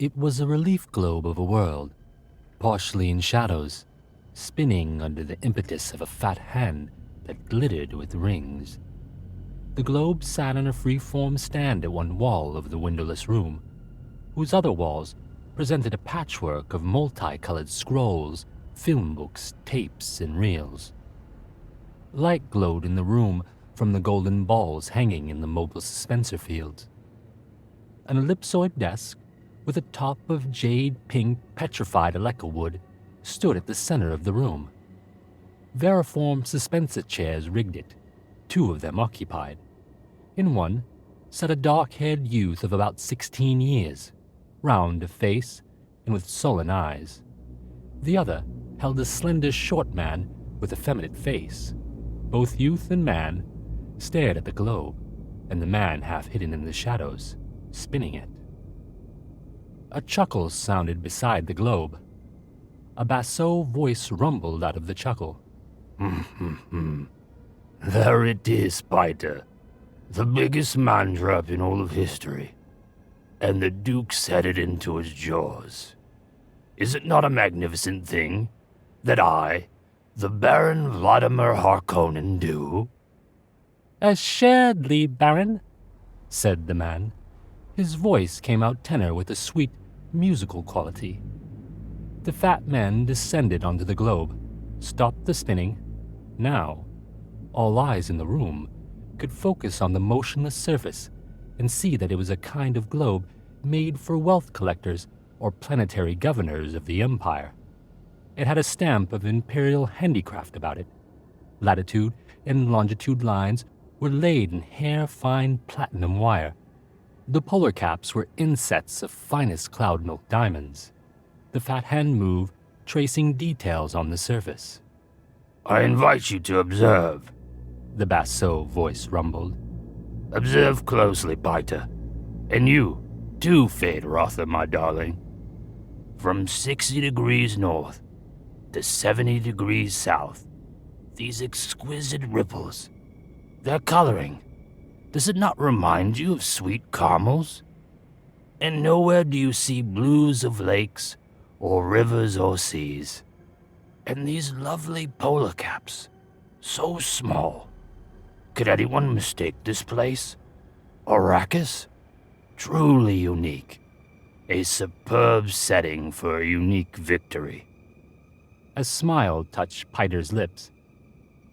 It was a relief globe of a world, partially in shadows, spinning under the impetus of a fat hand that glittered with rings. The globe sat on a free-form stand at one wall of the windowless room, whose other walls presented a patchwork of multicolored scrolls, film books, tapes, and reels. Light glowed in the room from the golden balls hanging in the mobile dispenser fields. An ellipsoid desk with a top of jade-pink petrified aleca wood stood at the center of the room. Variform suspensor chairs rigged it, 2 of them occupied. In one sat a dark-haired youth of about 16 years, round of face and with sullen eyes. The other held a slender short man with effeminate face. Both youth and man stared at the globe, and the man half hidden in the shadows, spinning it. A chuckle sounded beside the globe. A basso voice rumbled out of the chuckle. There it is, Spider. The biggest man trap in all of history. And the Duke set it into his jaws. Is it not a magnificent thing that I, the Baron Vladimir Harkonnen, do? Assuredly, Baron, said the man. His voice came out tenor with a sweet, musical quality. The fat man descended onto the globe, stopped the spinning. Now, all eyes in the room could focus on the motionless surface and see that it was a kind of globe made for wealth collectors or planetary governors of the Empire. It had a stamp of imperial handicraft about it. Latitude and longitude lines were laid in hair-fine platinum wire. The polar caps were insets of finest cloud milk diamonds. The fat hand moved, tracing details on the surface. I invite you to observe, the basso voice rumbled. Observe closely, Paita. And you, too, Fade Rotha, my darling. From 60 degrees north to 70 degrees south, these exquisite ripples, their coloring, does it not remind you of sweet caramels? And nowhere do you see blues of lakes, or rivers or seas. And these lovely polar caps, so small. Could anyone mistake this place? Arrakis? Truly unique. A superb setting for a unique victory. A smile touched Piter's lips.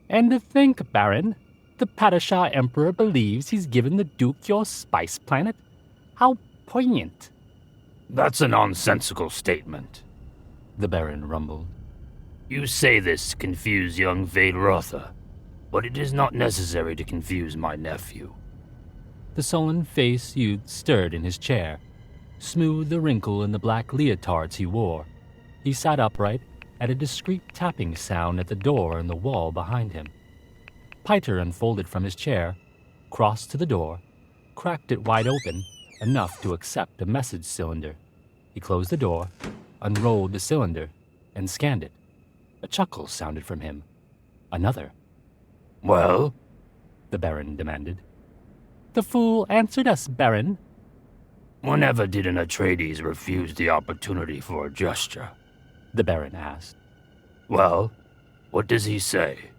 And to think, Baron, the Padishah Emperor believes he's given the Duke your spice planet? How poignant. That's a nonsensical statement, the Baron rumbled. You say this to confuse young Vade Rotha, but it is not necessary to confuse my nephew. The sullen-faced youth stirred in his chair, smoothed the wrinkle in the black leotards he wore. He sat upright at a discreet tapping sound at the door in the wall behind him. Piter unfolded from his chair, crossed to the door, cracked it wide open, enough to accept a message cylinder. He closed the door, unrolled the cylinder, and scanned it. A chuckle sounded from him. Another. Well? The Baron demanded. The fool answered us, Baron. Whenever did an Atreides refuse the opportunity for a gesture? The Baron asked. Well, what does he say?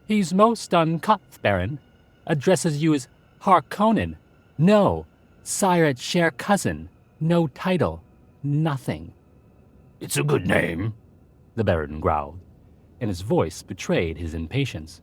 He's most uncouth, Baron. Addresses you as Harkonnen. No, sire share cousin. No title. Nothing. It's a good name, the Baron growled, and his voice betrayed his impatience.